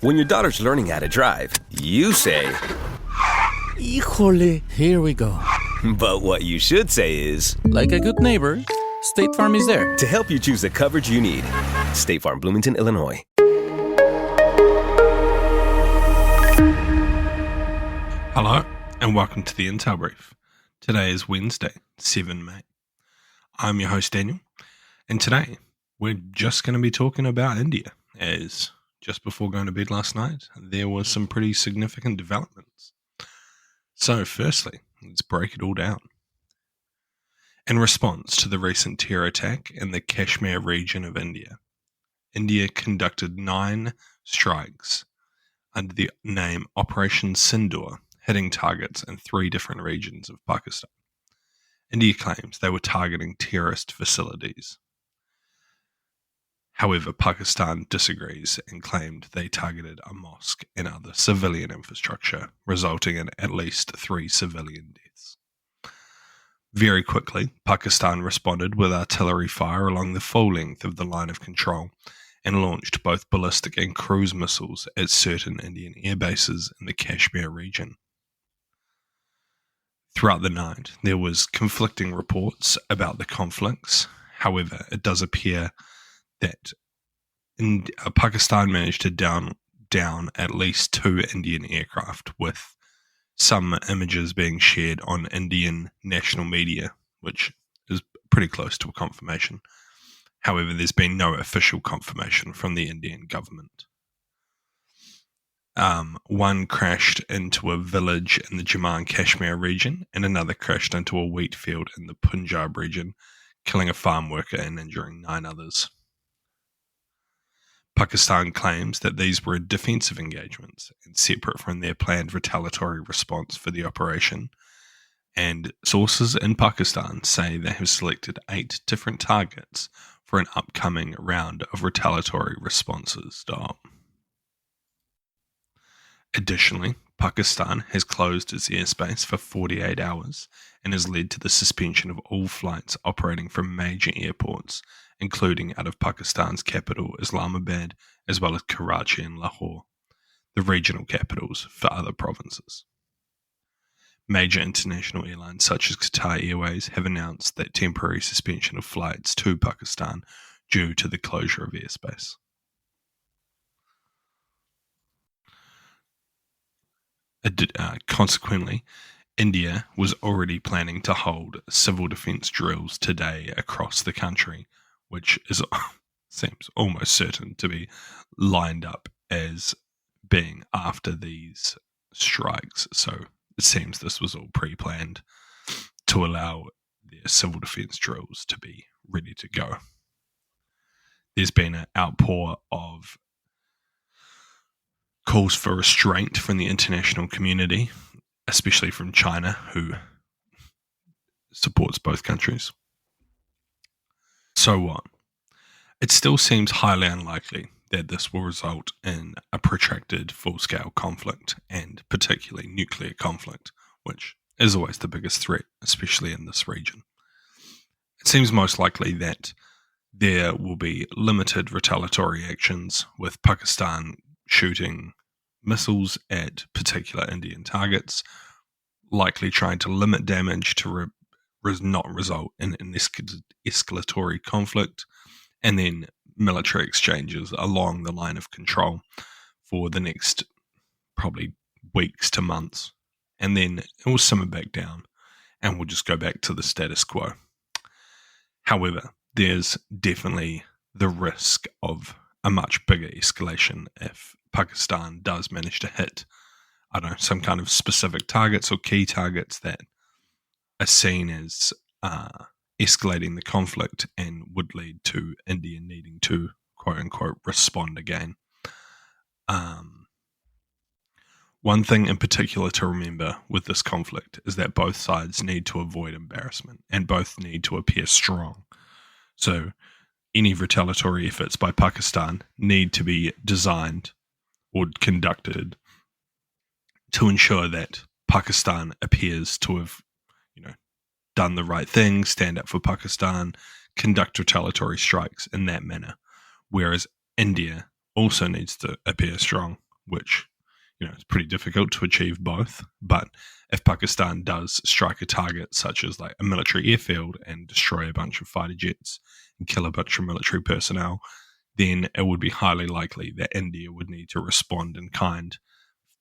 When your daughter's learning how to drive, you say, Híjole, here we go. but what you should say is, Like a good neighbor, State Farm is there. to help you choose the coverage you need. State Farm, Bloomington, Illinois. Hello, and welcome to the Intel Brief. Today is Wednesday, 7 May. I'm your host, Daniel, and today we're just going to be talking about India, as just before going to bed last night, there was some pretty significant developments. So firstly, let's break it all down. In response to the recent terror attack in the Kashmir region of India, India conducted 9 strikes under the name Operation Sindoor, hitting targets in 3 different regions of Pakistan. India claims they were targeting terrorist facilities. However, Pakistan disagrees and claimed they targeted a mosque and other civilian infrastructure, resulting in at least 3 civilian deaths. Very quickly, Pakistan responded with artillery fire along the full length of the line of control and launched both ballistic and cruise missiles at certain Indian air bases in the Kashmir region. Throughout the night, there was conflicting reports about the conflicts. However, it does appear that Pakistan managed to down at least 2 Indian aircraft, with some images being shared on Indian national media, which is pretty close to a confirmation. However, there's been no official confirmation from the Indian government. One crashed into a village in the Jammu and Kashmir region, and another crashed into a wheat field in the Punjab region, killing a farm worker and injuring 9 others. Pakistan claims that these were defensive engagements and separate from their planned retaliatory response for the operation, and sources in Pakistan say they have selected 8 different targets for an upcoming round of retaliatory responses. Additionally, Pakistan has closed its airspace for 48 hours and has led to the suspension of all flights operating from major airports, including out of Pakistan's capital Islamabad, as well as Karachi and Lahore, the regional capitals for other provinces. Major international airlines such as Qatar Airways have announced that temporary suspension of flights to Pakistan due to the closure of airspace. Consequently, India was already planning to hold civil defense drills today across the country, which seems almost certain to be lined up as being after these strikes. So it seems this was all pre-planned to allow their civil defense drills to be ready to go. There's been an outpour of calls for restraint from the international community, especially from China, who supports both countries. So what? It still seems highly unlikely that this will result in a protracted full-scale conflict, and particularly nuclear conflict, which is always the biggest threat, especially in this region. It seems most likely that there will be limited retaliatory actions, with Pakistan shooting missiles at particular Indian targets, likely trying to limit damage to not result in an escalatory conflict, and then military exchanges along the line of control for the next probably weeks to months, and then it will simmer back down and we'll just go back to the status quo. However, there's definitely the risk of a much bigger escalation if Pakistan does manage to hit, some kind of specific targets or key targets that are seen as escalating the conflict and would lead to India needing to, quote-unquote, respond again. One thing in particular to remember with this conflict is that both sides need to avoid embarrassment and both need to appear strong. So any retaliatory efforts by Pakistan need to be designed or conducted to ensure that Pakistan appears to have, done the right thing, stand up for Pakistan, conduct retaliatory strikes in that manner. Whereas India also needs to appear strong which, it's pretty difficult to achieve both. But if Pakistan does strike a target such as like a military airfield and destroy a bunch of fighter jets and kill a bunch of military personnel, then it would be highly likely that India would need to respond in kind,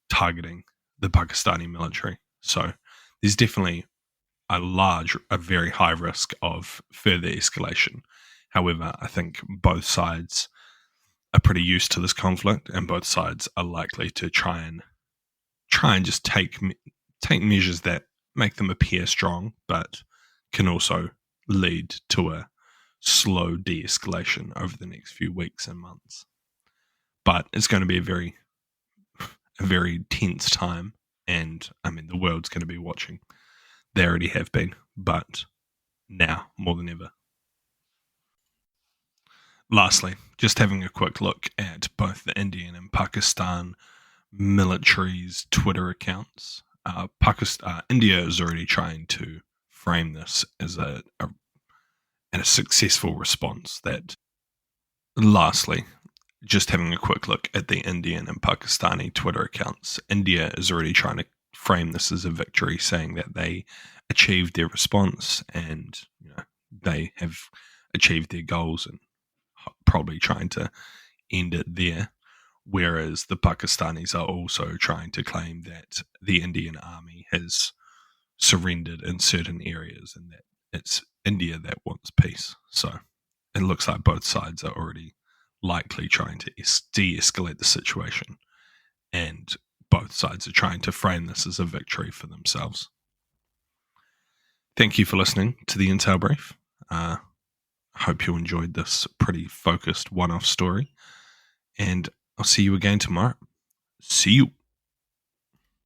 targeting the Pakistani military. So there's definitely a very high risk of further escalation. However, I think both sides are pretty used to this conflict, and both sides are likely to try and just take measures that make them appear strong, but can also lead to a slow de-escalation over the next few weeks and months. But it's going to be a very tense time, and I mean the world's going to be watching. They already have been, but now more than ever. Lastly, just having a quick look at both the Indian and Pakistan military's Twitter accounts. India is already trying to frame this as a successful response. Lastly, just having a quick look at the Indian and Pakistani Twitter accounts, India is already trying to frame this as a victory, saying that they achieved their response and they have achieved their goals and probably trying to end it there. Whereas the Pakistanis are also trying to claim that the Indian army has surrendered in certain areas and that it's India that wants peace. So it looks like both sides are already likely trying to de-escalate the situation, and both sides are trying to frame this as a victory for themselves. Thank you for listening to the Intel Brief. I hope you enjoyed this pretty focused one-off story, and I'll see you again tomorrow. See you.